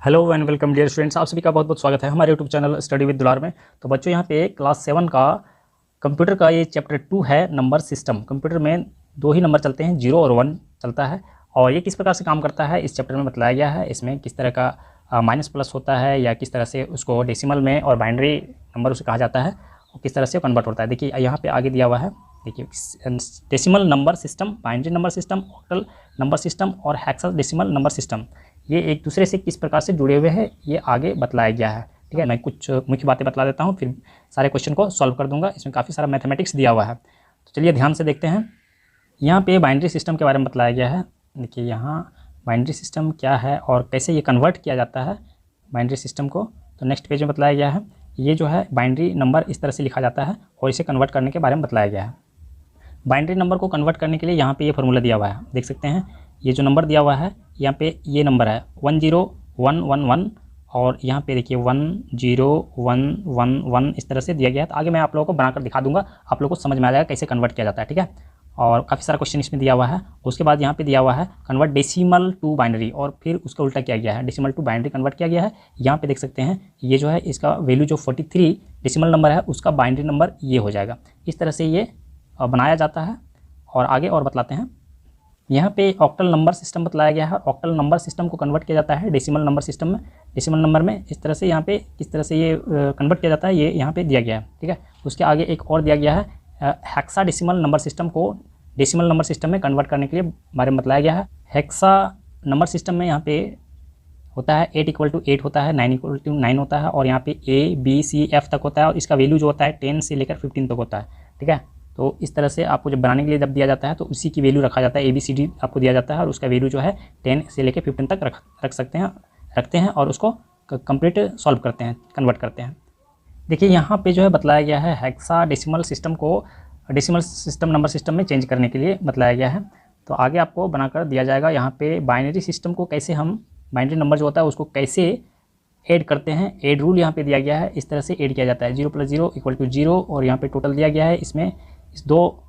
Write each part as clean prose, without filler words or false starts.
Hello and welcome dear students, आप सभी का बहुत बहुत स्वागत है हमारे यूट्यूब चैनल स्टडी विद दुलार में। तो बच्चों, यहाँ पे क्लास 7 का कंप्यूटर का ये चैप्टर 2 है, नंबर सिस्टम। कंप्यूटर में दो ही नंबर चलते हैं, 0 और 1 चलता है। और ये किस प्रकार से काम करता है इस चैप्टर में बताया गया है। इसमें किस तरह का माइनस प्लस होता है या किस तरह से उसको डेसिमल में और बाइनरी नंबर उसे कहा जाता है और किस तरह से कन्वर्ट होता है। देखिए यहाँ पे आगे दिया हुआ है, देखिए decimal number system, binary number system, octal number system और हेक्साडेसिमल नंबर सिस्टम, ये एक दूसरे से किस प्रकार से जुड़े हुए हैं ये आगे बताया गया है। ठीक है, मैं कुछ मुख्य बातें बता देता हूँ, फिर सारे क्वेश्चन को सॉल्व कर दूंगा। इसमें काफ़ी सारा मैथमेटिक्स दिया हुआ है, तो चलिए ध्यान से देखते हैं। यहाँ पे बाइनरी सिस्टम के बारे में बताया गया है। देखिए यहाँ बाइनरी सिस्टम क्या है और कैसे ये कन्वर्ट किया जाता है बाइनरी सिस्टम को, तो नेक्स्ट पेज में बताया गया है। ये जो है बाइनरी नंबर इस तरह से लिखा जाता है और इसे कन्वर्ट करने के बारे में बताया गया है। बाइनरी नंबर को कन्वर्ट करने के लिए यहाँ पे ये फार्मूला दिया हुआ है, देख सकते हैं। ये जो नंबर दिया हुआ है यहाँ पे ये नंबर है 10111 और यहाँ पे देखिए 10111 इस तरह से दिया गया है। तो आगे मैं आप लोगों को बनाकर दिखा दूंगा, आप लोगों को समझ में आ जाएगा कैसे कन्वर्ट किया जाता है। ठीक है, और काफ़ी सारा क्वेश्चन इसमें दिया हुआ है। उसके बाद यहाँ पे दिया हुआ है कन्वर्ट डेसिमल टू बाइनरी, और फिर उसका उल्टा किया गया है, डेसिमल टू बाइनरी कन्वर्ट किया गया है। यहाँ पे देख सकते हैं ये जो है इसका वैल्यू जो 43 डेसिमल नंबर है उसका बाइनरी नंबर ये हो जाएगा। इस तरह से ये बनाया जाता है। और आगे और बतलाते हैं। यहाँ पे ऑक्टल नंबर सिस्टम बताया गया है। ऑक्टल नंबर सिस्टम को कन्वर्ट किया जाता है डेसिमल नंबर सिस्टम में, डेसिमल नंबर में इस तरह से यहाँ पे किस तरह से ये कन्वर्ट किया जाता है ये यहाँ पे दिया गया है। ठीक है, उसके आगे एक और दिया गया है हेक्साडेसिमल नंबर सिस्टम को डेसिमल नंबर सिस्टम में कन्वर्ट करने के लिए बारे में बताया गया है। हेक्सा नंबर सिस्टम में यहाँ पे होता है 8 = 8 होता है, 9 = 9 होता है और यहाँ पे ABCF तक होता है और इसका वैल्यू जो होता है 10 से लेकर 15 तक होता है। ठीक है, तो इस तरह से आपको जब बनाने के लिए जब दिया जाता है तो उसी की वैल्यू रखा जाता है, ABCD आपको दिया जाता है और उसका वैल्यू जो है 10 से लेकर 15 तक रखते हैं और उसको कंप्लीट सॉल्व करते हैं, कन्वर्ट करते हैं। देखिए यहाँ पे जो है बतलाया गया है हेक्साडेसिमल सिस्टम को डेसिमल सिस्टम नंबर सिस्टम में चेंज करने के लिए बतलाया गया है। तो आगे आपको बनाकर दिया जाएगा। यहाँ पे बाइनरी सिस्टम को कैसे हम बाइनरी नंबर जो होता है उसको कैसे ऐड करते हैं, ऐड रूल यहाँ पे दिया गया है। इस तरह से ऐड किया जाता है, 0 + 0 = 0 और यहाँ पे टोटल दिया गया है। इसमें इस दो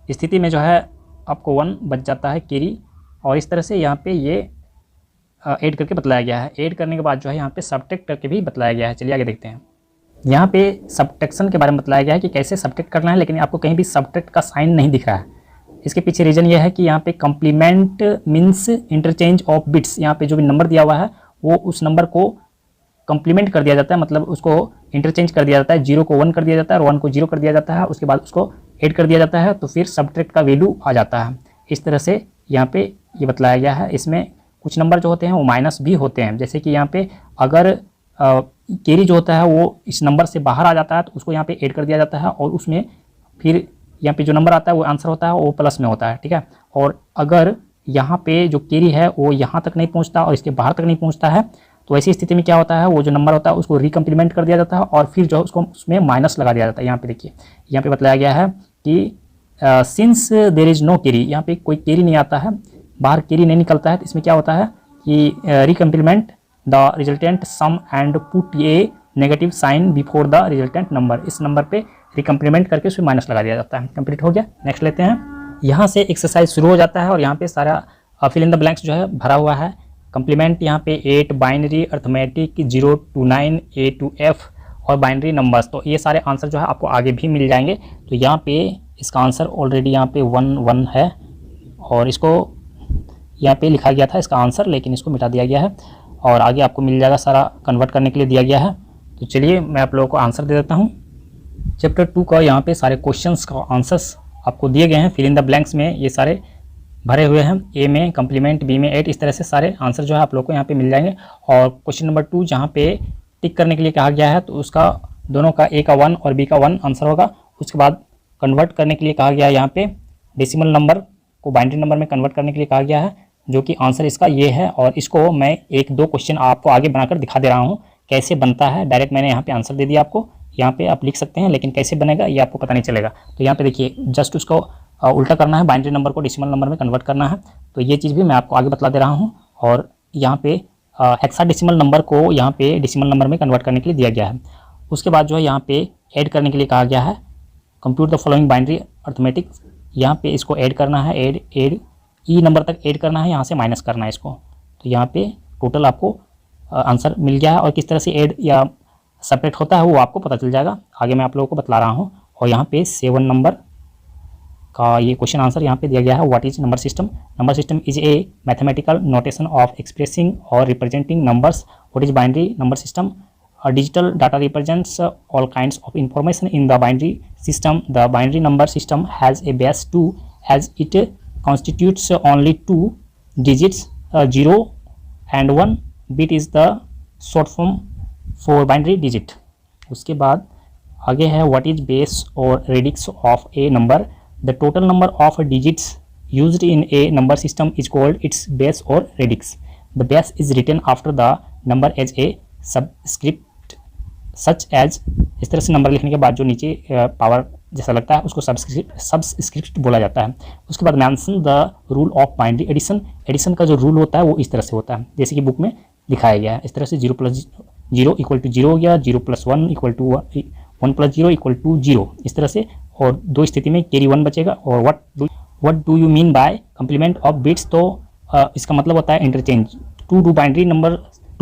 स्थिति में जो है आपको 1 बच जाता है कैरी, और इस तरह से यहाँ पे ये ऐड करके बतलाया गया है। ऐड करने के बाद जो है यहाँ पे सब्ट्रैक्ट करके भी बतलाया गया है। चलिए आगे देखते हैं। यहाँ पे सब्ट्रैक्शन के बारे में बतलाया गया है कि कैसे सब्ट्रैक्ट करना है, लेकिन आपको कहीं भी सब्ट्रैक्ट का साइन नहीं दिख रहा है। इसके पीछे रीज़न ये है कि यहाँ पे complement means interchange of bits, यहाँ पे जो भी नंबर दिया हुआ है वो उस नंबर को कम्प्लीमेंट कर दिया जाता है, मतलब उसको इंटरचेंज कर दिया जाता है। 0 को 1 कर दिया जाता है और 1 को 0 कर दिया जाता है, उसके बाद उसको ऐड कर दिया जाता है तो फिर सब्ट्रैक्ट का वैल्यू आ जाता है। इस तरह से यहाँ पे ये बतलाया गया है। इसमें कुछ नंबर जो होते हैं वो माइनस भी होते हैं, जैसे कि यहाँ पे अगर कैरी जो होता है वो इस नंबर से बाहर आ जाता है तो उसको यहाँ पे ऐड कर दिया जाता है और उसमें फिर यहाँ पे जो नंबर आता है वो आंसर होता है वो प्लस में होता है। ठीक है, और अगर यहाँ पे जो कैरी है वो यहाँ तक नहीं पहुँचता और इसके बाहर तक नहीं पहुँचता है तो ऐसी स्थिति में क्या होता है, वो जो नंबर होता है उसको रिकम्प्लीमेंट कर दिया जाता है और फिर जो उसको उसमें माइनस लगा दिया जाता है। यहाँ पे देखिए, यहाँ पे बताया गया है कि since there is no carry, यहाँ पे कोई कैरी नहीं आता है, बाहर कैरी नहीं निकलता है, तो इसमें क्या होता है कि recomplement the resultant sum and put a negative sign before the resultant number, इस नंबर पे रिकम्प्लीमेंट करके उसमें माइनस लगा दिया जाता है। कंप्लीट हो गया, नेक्स्ट लेते हैं। यहाँ से एक्सरसाइज शुरू हो जाता है और यहाँ पे सारा फिल इन द ब्लैंक्स जो है भरा हुआ है। कंप्लीमेंट यहाँ पे 8, binary, arithmetic 0 to 9, A to F और बाइनरी नंबर्स, तो ये सारे आंसर जो है आपको आगे भी मिल जाएंगे। तो यहाँ पे इसका आंसर ऑलरेडी यहाँ पे 1 है और इसको यहाँ पे लिखा गया था इसका आंसर, लेकिन इसको मिटा दिया गया है और आगे आपको मिल जाएगा, सारा कन्वर्ट करने के लिए दिया गया है। तो चलिए मैं आप लोगों को आंसर दे देता हूँ। चैप्टर 2 का यहाँ पे सारे क्वेश्चंस का आंसर्स आपको दिए गए हैं, फिल इन द ब्लैंक्स में ये सारे भरे हुए हैं। ए में कम्प्लीमेंट, बी में 8, इस तरह से सारे आंसर जो है आप लोग को यहाँ पे मिल जाएंगे। और क्वेश्चन नंबर 2 जहाँ पे टिक करने के लिए कहा गया है तो उसका दोनों का ए का 1 और बी का 1 आंसर होगा। उसके बाद कन्वर्ट करने के लिए कहा गया है, यहाँ पे डेसिमल नंबर को बाइनरी नंबर में कन्वर्ट करने के लिए कहा गया है, जो कि आंसर इसका ये है। और इसको मैं 1-2 क्वेश्चन आपको आगे बनाकर दिखा दे रहा हूँ कैसे बनता है। डायरेक्ट मैंने यहाँ पे आंसर दे दिया आपको, यहाँ पे आप लिख सकते हैं, लेकिन कैसे बनेगा ये आपको पता नहीं चलेगा। तो यहाँ पे देखिए जस्ट उसको उल्टा करना है, बाइनरी नंबर को डेसिमल नंबर में कन्वर्ट करना है। तो ये चीज़ भी मैं आपको आगे बतला दे रहा हूँ। और यहाँ पे हेक्साडेसिमल नंबर को यहाँ पे डेसिमल नंबर में कन्वर्ट करने के लिए दिया गया है। उसके बाद जो है यहाँ पे ऐड करने के लिए कहा गया है, compute the following binary arithmetic, यहाँ पे इसको ऐड करना है, ऐड ई नंबर तक ऐड करना है, यहाँ से माइनस करना है इसको। तो यहाँ पे टोटल आपको आंसर मिल गया है। और किस तरह से ऐड या सब्ट्रैक्ट होता है वो आपको पता चल जाएगा, आगे मैं आप लोगों को बतला रहा हूँ। और यहाँ पे 7 नंबर का ये क्वेश्चन आंसर यहाँ पे दिया गया है। What is number system? Number system is a mathematical notation of expressing or representing numbers. What is binary number system? A digital data represents all kinds of information in the binary system. The binary number system has a base 2 as it constitutes only 2 digits, 0 and 1 bit is the short form for binary digit. उसके बाद आगे है what is base or radix of a number? The total number of digits used in a number system is called its base or radix. The base is written after the number as a subscript such as. इस तरह से number लिखने के बाद जो नीचे power जैसा लगता है उसको सबस्क्रिप्ट बोला जाता है। उसके बाद mention the rule of binary addition. Addition का जो रूल होता है वो इस तरह से होता है जैसे कि बुक में दिखाया गया है। इस तरह से 0 + 0 = 0 हो गया, 0 + 1 = 1 + 0 = 0, इस तरह से। और दो स्थिति में कैरी 1 बचेगा। और what do you mean by complement of bits? तो इसका मतलब होता है interchange. To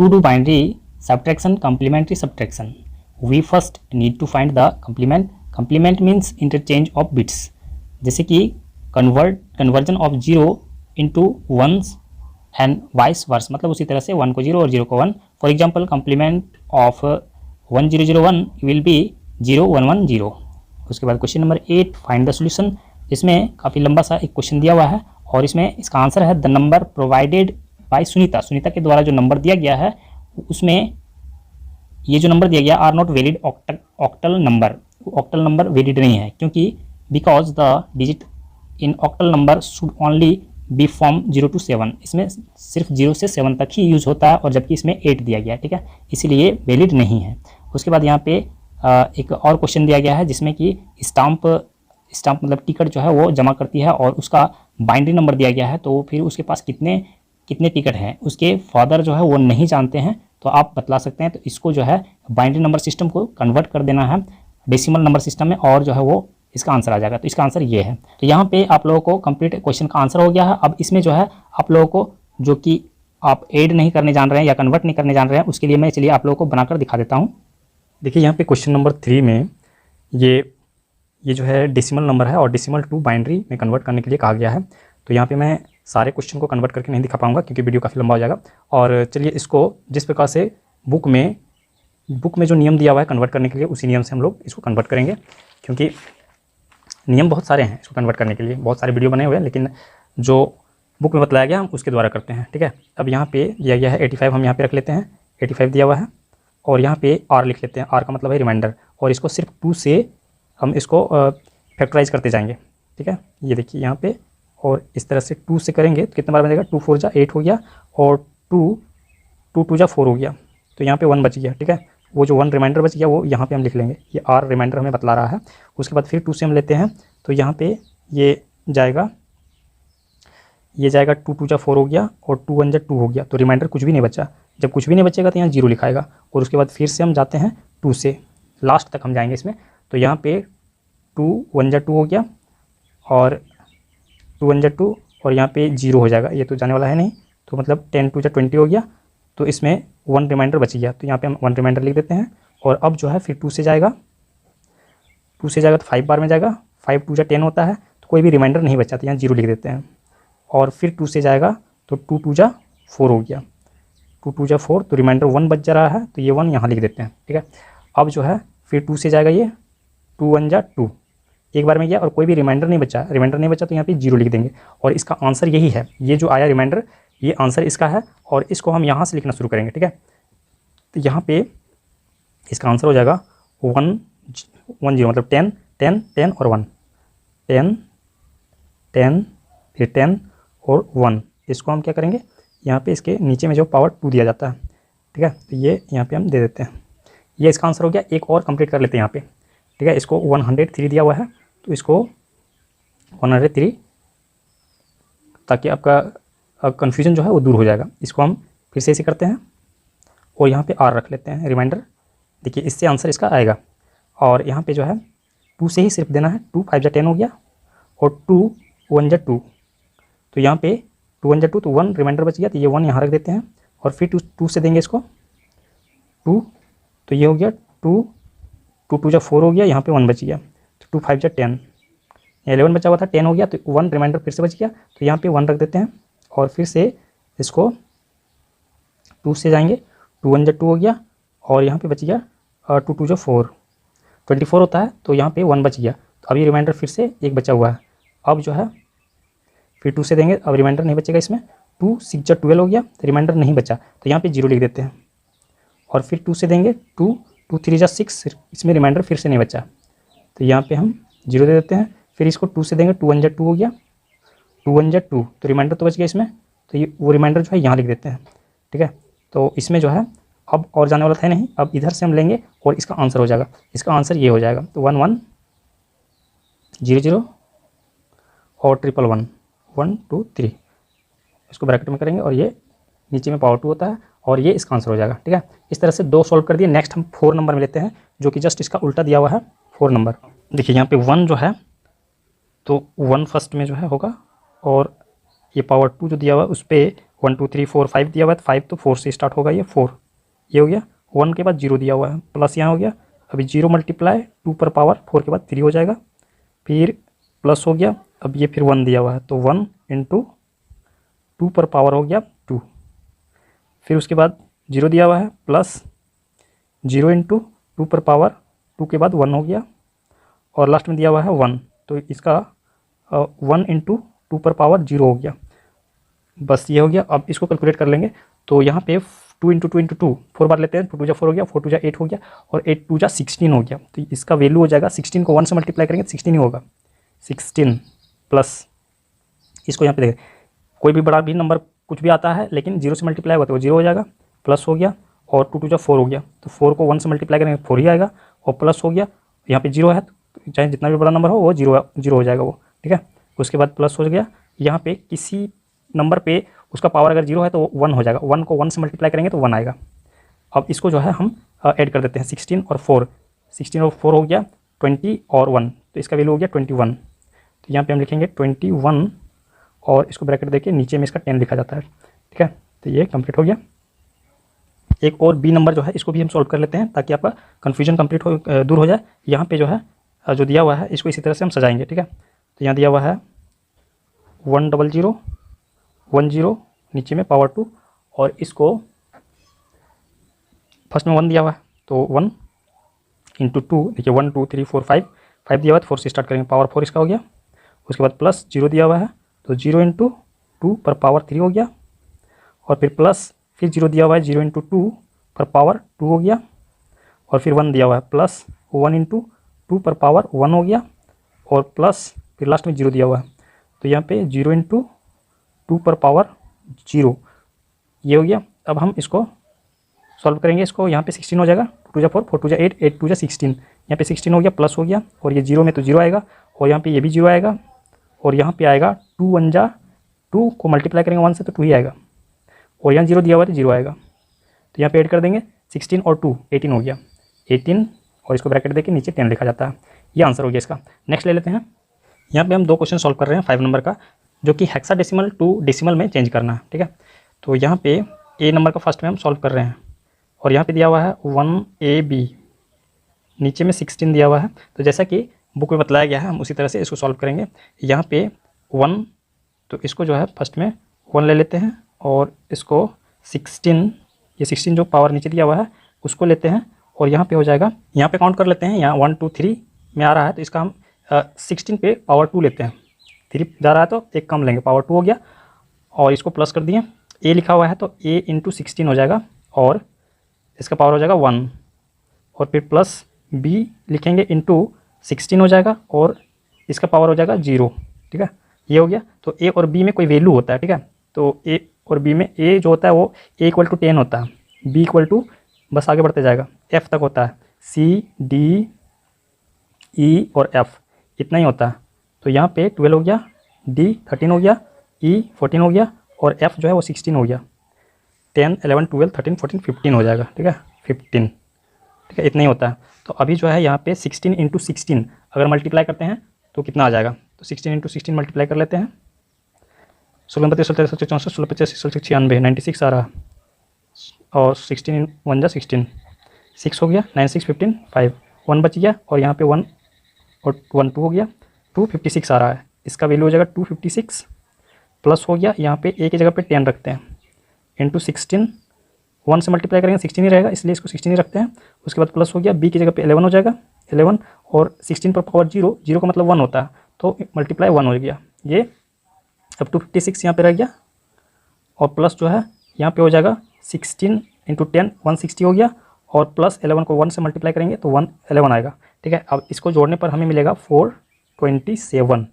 do binary subtraction, complementary subtraction, we first need to find the complement. Complement means interchange of bits, जैसे कि conversion of 0 into 1s and vice versa, मतलब उसी तरह से 1 को 0 और 0 को 1। For example complement of 1001 will be 0110। उसके बाद question number 8 find the solution. इसमें काफ़ी लंबा सा एक क्वेश्चन दिया हुआ है और इसमें इसका आंसर है the number provided by Sunita. Sunita के द्वारा जो नंबर दिया गया है उसमें ये जो नंबर दिया गया are not valid octal number. Octal number valid नहीं है क्योंकि because the digit in octal number should only be from 0 to 7। इसमें सिर्फ 0 से 7 तक ही यूज होता है और जबकि इसमें 8 दिया गया है, ठीक है, इसीलिए वैलिड नहीं है। उसके बाद यहाँ पे एक और क्वेश्चन दिया गया है जिसमें कि स्टाम्प मतलब टिकट जो है वो जमा करती है और उसका बाइनरी नंबर दिया गया है। तो फिर उसके पास कितने टिकट हैं उसके फादर जो है वो नहीं जानते हैं, तो आप बतला सकते हैं। तो इसको जो है बाइनरी नंबर सिस्टम को कन्वर्ट कर देना है डेसिमल नंबर सिस्टम में और जो है वो इसका आंसर आ जाएगा। तो इसका आंसर ये है। तो यहाँ पे आप लोगों को कंप्लीट क्वेश्चन का आंसर हो गया है। अब इसमें जो है आप लोगों को जो कि आप ऐड नहीं करने जान रहे हैं या कन्वर्ट नहीं करने जान रहे हैं उसके लिए मैं चलिए आप लोगों को बनाकर दिखा देता हूँ। देखिए यहाँ पे क्वेश्चन नंबर 3 में ये जो है डेसिमल नंबर है और डेसिमल टू बाइनरी में कन्वर्ट करने के लिए कहा गया है। तो यहाँ पे मैं सारे क्वेश्चन को कन्वर्ट करके नहीं दिखा पाऊंगा क्योंकि वीडियो काफ़ी लंबा हो जाएगा। और चलिए इसको जिस प्रकार से बुक में जो नियम दिया हुआ है कन्वर्ट करने के लिए उसी नियम से हम लोग इसको कन्वर्ट करेंगे, क्योंकि नियम बहुत सारे हैं इसको कन्वर्ट करने के लिए, बहुत सारे वीडियो बने हुए हैं, लेकिन जो बुक में बताया गया हम उसके द्वारा करते हैं, ठीक है। अब यहाँ पे दिया गया है 85, हम यहाँ पे रख लेते हैं, 85 दिया हुआ है और यहाँ पे आर लिख लेते हैं। आर का मतलब है रिमाइंडर और इसको सिर्फ 2 से हम इसको फैक्टराइज करते जाएंगे, ठीक है। ये देखिए यहाँ पे और इस तरह से 2 से करेंगे तो कितना बार बनेगा, 2 4 जा 8 हो गया और 2 2 जा 4 हो गया, तो यहाँ पे 1 बच गया, ठीक है। वो जो 1 रिमाइंडर बच गया वो यहाँ पे हम लिख लेंगे, ये आर रिमाइंडर हमें बतला रहा है। उसके बाद फिर 2 से हम लेते हैं तो यहाँ पे ये जाएगा 2 2 जा 4 हो गया और 2 1 जा 2 हो गया, तो रिमाइंडर कुछ भी नहीं बचा। जब कुछ भी नहीं बचेगा तो यहाँ 0 लिखाएगा और उसके बाद फिर से हम जाते हैं 2 से लास्ट तक हम जाएंगे इसमें, तो यहाँ पे 2 1 जा 2 हो गया और 2 1 जा 2 और यहाँ पे 0 हो जाएगा, ये तो जाने वाला है नहीं, तो मतलब 10 2 जा 20 हो गया, तो इसमें 1 रिमाइंडर बच गया, तो यहाँ पे हम 1 रिमाइंडर लिख देते हैं। और अब जो है फिर 2 से जाएगा तो 5 बार में जाएगा, 5 2 जा 10 होता है, तो कोई भी रिमाइंडर नहीं बचा, तो यहाँ 0 लिख देते हैं। और फिर 2 से जाएगा तो 2 2 जा 4 हो गया, 2 2 जा 4, तो रिमाइंडर 1 बच जा रहा है, तो ये 1 यहाँ लिख देते हैं, ठीक है। अब जो है फिर 2 से जाएगा ये 2 1 जा 2, एक बार में गया और कोई भी रिमाइंडर नहीं बचा, तो यहाँ पे 0 लिख देंगे और इसका आंसर यही है, ये जो आया रिमाइंडर ये आंसर इसका है और इसको हम यहाँ से लिखना शुरू करेंगे, ठीक है। तो यहाँ पे इसका आंसर हो जाएगा 1 1 0, मतलब 10 10 10 और 1, 10 10 फिर 10 और 1। इसको हम क्या करेंगे, यहाँ पे इसके नीचे में जो पावर 2 दिया जाता है, ठीक है, तो ये यहाँ पे हम दे देते हैं, ये इसका आंसर हो गया। एक और कंप्लीट कर लेते हैं यहाँ पे, ठीक है। इसको 103 दिया हुआ है तो इसको 103, ताकि आपका कन्फ्यूजन जो है वो दूर हो जाएगा। इसको हम फिर से ऐसे करते हैं और यहाँ पे आर रख लेते हैं रिमाइंडर, देखिए इससे आंसर इसका आएगा। और यहाँ पे जो है 2 से ही सिर्फ देना है, 2 5 जा 10 हो गया और 2 1 जा 2, तो यहाँ पे 2 1 जा 2, तो 1 रिमाइंडर बच गया, तो ये 1 यहाँ रख देते हैं, और फिर टू से देंगे इसको 2, तो ये हो गया 2, 2 जा 4 हो गया, यहाँ पे 1 बच गया, तो 2 5 जा 10, 11 बचा हुआ था, 10 हो गया, तो 1 रिमाइंडर फिर से बच गया, तो यहाँ पे 1 रख देते हैं और फिर से इसको 2 से जाएंगे, 2 1 जा 2 हो गया और यहाँ पे बच गया 2 2 जा 4, 24 होता है, तो यहाँ पे 1 बच गया, तो अभी रिमाइंडर फिर से 1 बचा हुआ है। अब जो है फिर 2 से देंगे, अब रिमाइंडर नहीं बचेगा इसमें, 2 6 जा 12 हो गया, तो रिमाइंडर नहीं बचा, तो यहाँ पे 0 लिख देते हैं और फिर 2 से देंगे 2 2 3 जा 6, इसमें रिमाइंडर फिर से नहीं बचा, तो यहाँ पे हम 0 दे देते हैं। फिर इसको 2 से देंगे, 2 1 जा 2 हो गया, 2 1 जा 2, तो रिमाइंडर तो बच गया इसमें, तो ये वो रिमाइंडर जो है यहाँ लिख देते हैं, ठीक है। तो इसमें जो है अब और जाने वाला था नहीं, अब इधर से हम लेंगे और इसका आंसर हो जाएगा, इसका आंसर ये हो जाएगा, तो 1 1 0 0 और 1 1 1 2 3, इसको ब्रैकेट में करेंगे और ये नीचे में पावर 2 होता है और ये इसका आंसर हो जाएगा, ठीक है। इस तरह से 2 सॉल्व कर दिए। नेक्स्ट हम 4 नंबर में लेते हैं, जो कि जस्ट इसका उल्टा दिया हुआ है 4 नंबर। देखिए यहाँ पे 1 जो है, तो 1 फर्स्ट में जो है होगा और ये पावर 2 जो दिया हुआ है उस पर 1 2 3 4 5 दिया हुआ है, 5 तो 4 से स्टार्ट होगा, ये 4, ये हो गया। 1 के बाद 0 दिया हुआ है, प्लस यहाँ हो गया, अभी 0 मल्टीप्लाई 2 पर पावर 4 के बाद 3 हो जाएगा, फिर प्लस हो गया, अब ये फिर 1 दिया हुआ है, तो 1 इंटू 2 पर पावर हो गया 2, फिर उसके बाद 0 दिया हुआ है, प्लस 0 इंटू 2 पर पावर 2 के बाद 1 हो गया और लास्ट में दिया हुआ है 1, तो इसका 1 इंटू 2 पर पावर 0 हो गया, बस ये हो गया। अब इसको कैलकुलेट कर लेंगे, तो यहाँ पे 2 इंटू 2 इंटू 2 4 बार लेते हैं, 2 2 जा 4 हो गया, 4 2 जा 8 हो गया और 8 2 जा 16 हो गया, तो इसका वैल्यू हो जाएगा 16 को 1 से मल्टीप्लाई करेंगे तो 16 ही होगा, 16 प्लस इसको यहाँ पे देखें, कोई भी बड़ा भी नंबर कुछ भी आता है लेकिन 0 से मल्टीप्लाई होगा तो वो 0 हो जाएगा, प्लस हो गया और 2 2 जा 4 हो गया, तो 4 को 1 से मल्टीप्लाई करेंगे 4 ही आएगा और प्लस हो गया, यहाँ पे 0 है तो चाहे जितना भी बड़ा नंबर हो वो 0 हो जाएगा वो, ठीक है। उसके बाद प्लस हो गया, यहाँ पे किसी नंबर पे उसका पावर अगर 0 है तो 1 हो जाएगा, 1 को 1 से मल्टीप्लाई करेंगे तो 1 आएगा। अब इसको जो है हम ऐड कर देते हैं, 16 और 4, 16 और 4 हो गया 20 और 1, तो इसका वैल्यू हो गया 21, तो यहाँ पे हम लिखेंगे 21 और इसको ब्रैकेट देके नीचे में इसका 10 लिखा जाता है, ठीक है। तो ये कंप्लीट हो गया। एक और बी नंबर जो है इसको भी हम सॉल्व कर लेते हैं ताकि आपका कन्फ्यूजन कंप्लीट हो दूर हो जाए। यहाँ पे जो है जो दिया हुआ है इसको इसी तरह से हम सजाएंगे, ठीक है। तो यहाँ दिया हुआ है 1 0 0 1 0 नीचे में पावर 2 और इसको फर्स्ट में 1 दिया हुआ है तो 1 इंटू 2, देखिए 1 2 3 4 5 दिया हुआ है, 4 से स्टार्ट करेंगे, पावर 4 इसका हो गया। उसके बाद प्लस 0 दिया हुआ है तो 0 इंटू 2 पर पावर 3 हो गया और फिर प्लस फिर 0 दिया हुआ है, 0 इंटू 2 पर पावर 2 हो गया और फिर 1 दिया हुआ है, प्लस 1 इंटू 2 पर पावर 1 हो गया और प्लस फिर लास्ट में 0 दिया हुआ है, तो यहाँ पे 0 इंटू 2 पर पावर 0, ये हो गया। अब हम इसको सॉल्व करेंगे, इसको यहाँ पे 16 हो जाएगा, 2 जा 4 4 2 जा 8 8 2 जा 16, यहाँ पे 16 हो गया, प्लस हो गया और ये 0 में तो 0 आएगा और यहाँ पे ये भी 0 आएगा और यहाँ पे आएगा 2 1 जा 2 को मल्टीप्लाई करेंगे 1 से तो 2 ही आएगा और यहाँ 0 दिया हुआ है तो 0 आएगा, तो यहाँ पे ऐड कर देंगे 16 और 2 18 हो गया, 18 और इसको ब्रैकेट देके नीचे 10 लिखा जाता है, ये आंसर हो गया इसका। नेक्स्ट ले लेते हैं, यहाँ पे हम 2 क्वेश्चन सॉल्व कर रहे हैं 5 नंबर का, जो कि हेक्साडेसिमल टू डेसिमल में चेंज करना है, ठीक है। तो यहाँ पे ए नंबर का फर्स्ट में हम सॉल्व कर रहे हैं और यहाँ पे दिया हुआ है 1AB, नीचे में 16 दिया हुआ है, तो जैसा कि बुक में बताया गया है हम उसी तरह से इसको सॉल्व करेंगे। यहाँ पे 1, तो इसको जो है फर्स्ट में 1 ले लेते हैं और इसको 16, ये 16 जो पावर नीचे दिया हुआ है उसको लेते हैं और यहाँ पे हो जाएगा, यहाँ पे काउंट कर लेते हैं, यहाँ 1 2 3 में आ रहा है तो इसका हम 16 पे पावर 2 लेते हैं, 3 जा रहा है तो एक कम लेंगे, पावर 2 हो गया और इसको प्लस कर दिए, ए लिखा हुआ है तो a इंटू 16 हो जाएगा और इसका पावर हो जाएगा 1 और फिर प्लस b लिखेंगे इंटू 16 हो जाएगा और इसका पावर हो जाएगा 0, ठीक है, ये हो गया। तो a और b में कोई वैल्यू होता है, ठीक है, तो a और b में a जो होता है वो a = 10 होता है, b = बस आगे बढ़ते जाएगा f तक होता है, c d e और f इतना ही होता है, तो यहाँ पे 12 हो गया, d 13 हो गया, e 14 हो गया और f जो है वो 16 हो गया, 10 11 12 13 14 15 हो जाएगा, ठीक है, 15, ठीक है, इतना ही होता है। तो अभी जो है यहाँ पे 16 इंटू 16 अगर मल्टीप्लाई करते हैं तो कितना आ जाएगा, तो 16 इंटू 16 मल्टीप्लाई कर लेते हैं, 16 32 16 64 16 85 96 96 आ रहा है, और 16 1 जा 16, 6 हो गया, 9 6 15 5, 1 बच गया और यहाँ पे 1 और 1 2 हो गया, 256 आ रहा है। इसका वैल्यू हो जाएगा 256 प्लस हो गया, यहाँ पे ए की जगह पे 10 रखते हैं, इंटू 16, 1 से मल्टीप्लाई करेंगे 16 ही रहेगा, इसलिए इसको 16 ही रखते हैं। उसके बाद प्लस हो गया, बी की जगह पे 11 हो जाएगा, 11 और 16 पर पावर 0, 0 का मतलब 1 होता है, तो मल्टीप्लाई 1 हो गया। ये अब 256 यहाँ पे रह गया और प्लस जो है यहाँ पे हो जाएगा 16 इंटू 10, 160 हो गया और प्लस 11 को 1 से मल्टीप्लाई करेंगे तो 11 आएगा। ठीक है, अब इसको जोड़ने पर हमें मिलेगा 427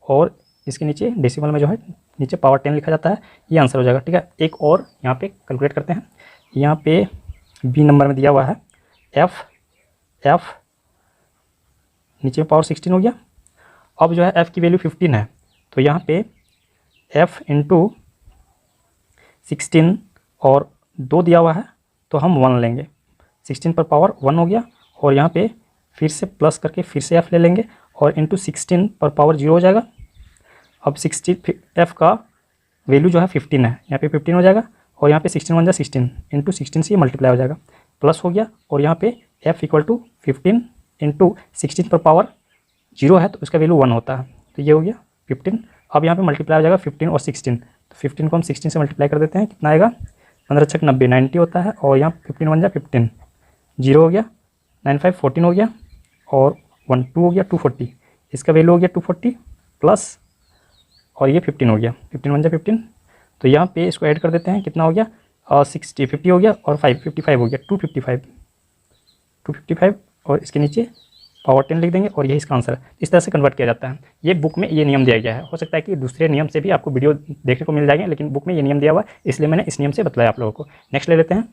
और इसके नीचे डेसिमल में जो है नीचे पावर 10 लिखा जाता है, ये आंसर हो जाएगा। ठीक है, एक और यहाँ पे कैलकुलेट करते हैं। यहाँ पे बी नंबर में दिया हुआ है एफ नीचे में पावर 16 हो गया। अब जो है एफ़ की वैल्यू 15 है, तो यहाँ पे एफ़ इंटू 16 और 2 दिया हुआ है तो हम 1 लेंगे, 16 पर पावर 1 हो गया और यहाँ पे फिर से प्लस करके फिर से एफ़ ले लेंगे और इंटू 16 पर पावर 0 हो जाएगा। अब 16 एफ़ का वैल्यू जो है 15 है, यहाँ पे 15 हो जाएगा और यहाँ पे 16 1 जा 16 इंटू 16 से मल्टीप्लाई हो जाएगा, प्लस हो गया और यहाँ पे एफ़ इक्वल टू 15 इंटू 16 पर पावर 0 है तो उसका वैल्यू 1 होता है, तो ये हो गया 15। अब यहाँ पे मल्टीप्लाई हो जाएगा 15 और 16, तो 15 को हम 16 से मल्टीप्लाई कर देते हैं, कितना आएगा 15 छक 90, 90 होता है और यहाँ 15 1 जा 15, 0 हो गया, 9 5 14 हो गया और 1 2 हो गया 240, इसका वैल्यू हो गया 240 प्लस और ये 15 हो गया, 15 1 जा 15, तो यहाँ पे इसको ऐड कर देते हैं, कितना हो गया 60 50 हो गया और 5 55 हो गया, 255 और इसके नीचे पावर 10 लिख देंगे और यही इसका आंसर है। इस तरह से कन्वर्ट किया जाता है। ये बुक में ये नियम दिया गया है, हो सकता है कि दूसरे नियम से भी आपको वीडियो देखने को मिल जाएंगे, लेकिन बुक में ये नियम दिया हुआ है इसलिए मैंने इस नियम से बताया आप लोगों को। नेक्स्ट ले लेते हैं।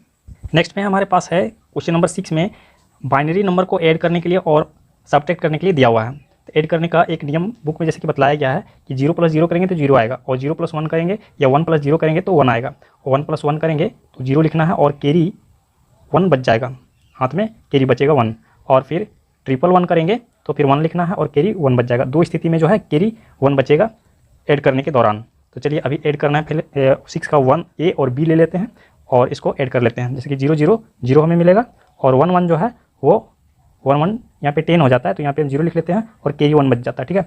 नेक्स्ट में हमारे पास है क्वेश्चन नंबर 6 में बाइनरी नंबर को ऐड करने के लिए और सब्ट्रैक्ट करने के लिए दिया हुआ है। तो ऐड करने का एक नियम बुक में जैसे कि बताया गया है कि 0 + 0 करेंगे तो 0 आएगा और 0 + 1 करेंगे या 1 + 0 करेंगे तो 1 आएगा और 1 + 1 करेंगे तो 0 लिखना है और कैरी 1 बच जाएगा, हाथ में कैरी बचेगा 1 और फिर 1 करेंगे तो फिर 1 लिखना है और कैरी 1 बच जाएगा। दो स्थिति में जो है कैरी 1 बचेगा ऐड करने के दौरान। तो चलिए अभी ऐड करना है, पहले 6 का 1 ए और बी ले लेते हैं और इसको ऐड कर लेते हैं। जैसे कि 0 0 0 हमें मिलेगा और 1 1 जो है वो 1 1 यहाँ पे 10 हो जाता है, तो यहाँ पे हम 0 लिख लेते हैं और कैरी 1 बच जाता है। ठीक है,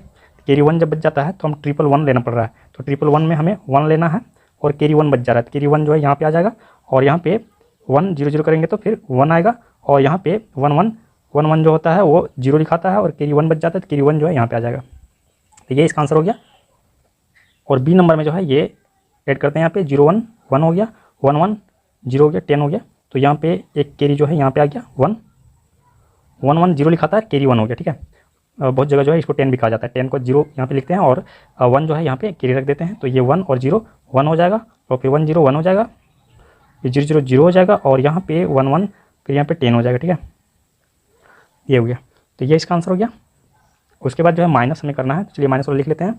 कैरी 1 जब बच जाता है तो हम 1 लेना पड़ रहा है, तो 1 में हमें 1 लेना है और कैरी 1 बच जा रहा है, तो कैरी 1 जो है यहाँ पे आ जाएगा और यहाँ पे 1 0 0 करेंगे तो फिर 1 आएगा और यहाँ पे 1 1 जो होता है वो 0 लिखाता है और कैरी 1 बच जाता है, तो कैरी 1 जो है यहाँ पे आ जाएगा। तो ये इसका आंसर हो गया। और बी नंबर में जो है ये ऐड करते हैं, यहाँ पे 0 1 1 हो गया, 1 1 0 हो गया, 10 हो गया, तो यहाँ पे एक कैरी जो है यहाँ पे आ गया 1 1 1 0 लिखाता है, कैरी 1 हो गया। ठीक है, बहुत जगह जो है इसको 10 भी कहा जाता है, 10 को 0 यहाँ पे लिखते हैं और 1 जो है यहाँ पे कैरी रख देते हैं, तो ये 1 और 0 1 हो जाएगा और फिर 1 0 1 हो जाएगा, फिर 0 0 0 हो जाएगा और यहाँ पे 1 1 फिर यहाँ पे 10 हो जाएगा। ठीक है, ये हो गया, तो ये इसका आंसर हो गया। उसके बाद जो है माइनस हमें करना है, तो चलिए माइनस वाला लिख लेते हैं।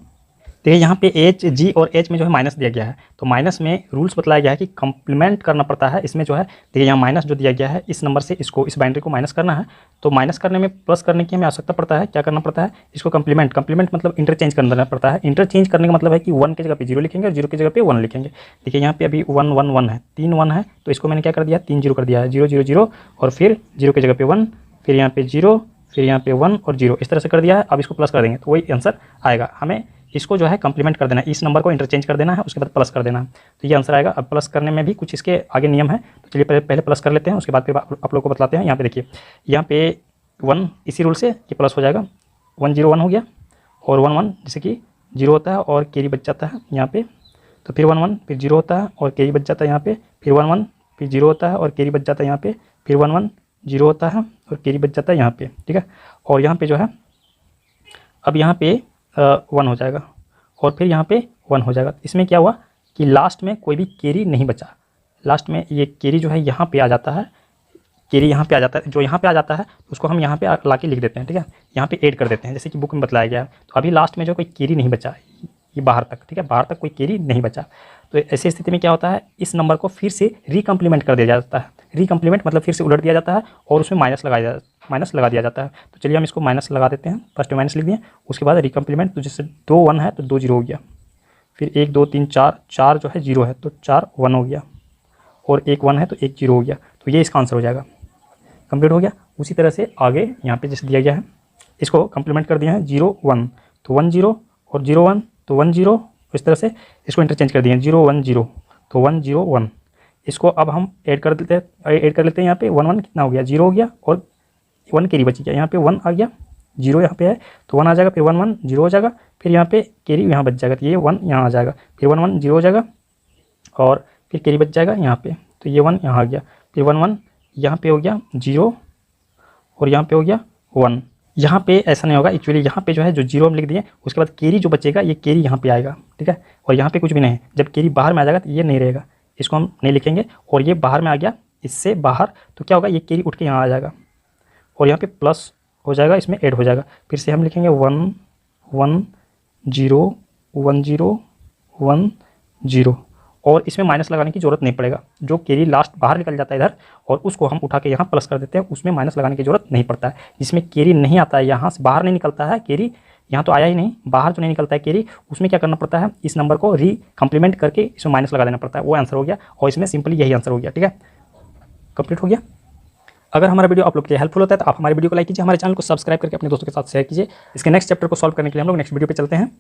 देखिए यहाँ पे एच जी और एच में जो है माइनस दिया गया है, तो माइनस में रूल्स बताया गया है कि कंप्लीमेंट करना पड़ता है। इसमें जो है देखिए यहाँ माइनस जो दिया गया है इस नंबर से इसको इस बाइनरी को माइनस करना है, तो माइनस करने में प्लस करने की हमें आवश्यकता पड़ता है। क्या करना पड़ता है, इसको कंप्लीमेंट मतलब इंटरचेंज करना पड़ता है। इंटरचेंज करने का मतलब है कि 1 की जगह पे 0 लिखेंगे और 0 की जगह पे 1 लिखेंगे। देखिए यहाँ पे अभी 1 1 1 है, 3 1 है, तो इसको मैंने क्या कर दिया 3 0 कर दिया है, 0 0 0 और फिर 0 की जगह पे 1, फिर यहाँ पे 0, फिर यहाँ पे 1 और 0, इस तरह से कर दिया है। अब इसको प्लस कर देंगे तो वही आंसर आएगा। हमें इसको जो है कंप्लीमेंट कर देना है, इस नंबर को इंटरचेंज कर देना है, उसके बाद प्लस कर देना है, तो ये आंसर आएगा। अब प्लस करने में भी कुछ इसके आगे नियम है, तो चलिए पहले प्लस कर लेते हैं, उसके बाद फिर आप लोग को बतलाते हैं। यहाँ पे देखिए यहाँ पे 1 इसी रूल से ये प्लस हो जाएगा, 1 0 1 हो गया और 1 1 जैसे कि 0 होता है और कैरी बच जाता है यहाँ पे, तो फिर 1 1 फिर 0 होता है और कैरी बच जाता है यहाँ पे, फिर 1 1 फिर 0 होता है और कैरी बच जाता है यहाँ पे, फिर 1 1 0 होता है और कैरी बच जाता है यहाँ पे। ठीक है, और यहाँ पे जो है अब यहाँ पे 1 हो जाएगा और फिर यहाँ पे 1 हो जाएगा। इसमें क्या हुआ कि लास्ट में कोई भी कैरी नहीं बचा, लास्ट में ये कैरी जो है यहाँ पे आ जाता है, कैरी यहाँ पे आ जाता है, जो यहाँ पे आ जाता है उसको हम यहाँ पे ला के लिख देते हैं। ठीक है, यहाँ पे ऐड कर देते हैं जैसे कि बुक में बताया गया है। तो अभी लास्ट में जो कोई कैरी नहीं बचा, ये बाहर तक, ठीक है, बाहर तक कोई कैरी नहीं बचा, तो ऐसी स्थिति में क्या होता है, इस नंबर को फिर से रिकम्प्लीमेंट कर दिया जाता है। रिकम्प्लीमेंट मतलब फिर से उलट दिया जाता है और उसमें माइनस लगा दिया जाता है। तो चलिए हम इसको माइनस लगा देते हैं, फर्स्ट माइनस लिख दिए, उसके बाद रिकम्प्लीमेंट, तो जैसे 2 1 है तो 2 0 हो गया, फिर 1 2 3 4 4 जो है 0 है तो 4 1 हो गया और एक 1 है तो एक 0 हो गया, तो ये इसका आंसर हो जाएगा। कंप्लीट हो गया। उसी तरह से आगे यहाँ पे जैसे दिया गया है, इसको कंप्लीमेंट कर दिया है 0 1 तो 1 0 और 0 1 तो 1 0, इस तरह से इसको इंटरचेंज कर दिए हैं 0 1 0 तो 1 0 1। इसको अब हम ऐड कर लेते हैं यहाँ पे 1 1 कितना हो गया 0 हो गया और 1 कैरी बच गया, यहाँ पे 1 आ गया 0 यहाँ पे है तो 1 आ जाएगा, फिर 1 1 0 हो जाएगा, फिर यहाँ पे कैरी यहाँ बच जाएगा तो ये 1 यहाँ आ जाएगा, फिर 1 1 0 हो जाएगा और फिर कैरी बच जाएगा यहाँ पे, तो ये 1 यहाँ आ गया, फिर 1 1 यहाँ पे हो गया 0 और यहाँ पे हो गया 1। यहाँ पे ऐसा नहीं होगा एक्चुअली, यहाँ पे जो है जो 0 हम लिख दिए उसके बाद कैरी जो बचेगा ये कैरी यहाँ पे आएगा, ठीक है। और यहाँ पे कुछ भी नहीं है, जब कैरी बाहर में आ जाएगा तो ये नहीं रहेगा, इसको हम नहीं लिखेंगे। और ये बाहर में आ गया इससे बाहर, तो क्या होगा ये कैरी उठ के यहाँ आ जाएगा और यहाँ पे प्लस हो जाएगा, इसमें ऐड हो जाएगा। फिर से हम लिखेंगे 1 1 0 1 0 1 0 और इसमें माइनस लगाने की ज़रूरत नहीं पड़ेगा। जो कैरी लास्ट बाहर निकल जाता है इधर और उसको हम उठा के यहाँ प्लस कर देते हैं, उसमें माइनस लगाने की ज़रूरत नहीं पड़ता है। जिसमें कैरी नहीं आता है, यहाँ से बाहर नहीं निकलता है कैरी, यहाँ तो आया ही नहीं, बाहर जो नहीं निकलता है कैरी, उसमें क्या करना पड़ता है, इस नंबर को कंप्लीमेंट करके इसमें माइनस लगा देना पड़ता है, वो आंसर हो गया। और इसमें सिंपली यही आंसर हो गया, ठीक है, कंप्लीट हो गया। अगर हमारा वीडियो आप लोग के लिए हेल्पफुल होता है तो आप हमारे वीडियो को लाइक कीजिए, हमारे चैनल को सब्सक्राइब करके अपने दोस्तों के साथ शेयर कीजिए। इसके नेक्स्ट चैप्टर को सॉल्व करने के लिए हम लोग नेक्स्ट वीडियो पे चलते हैं।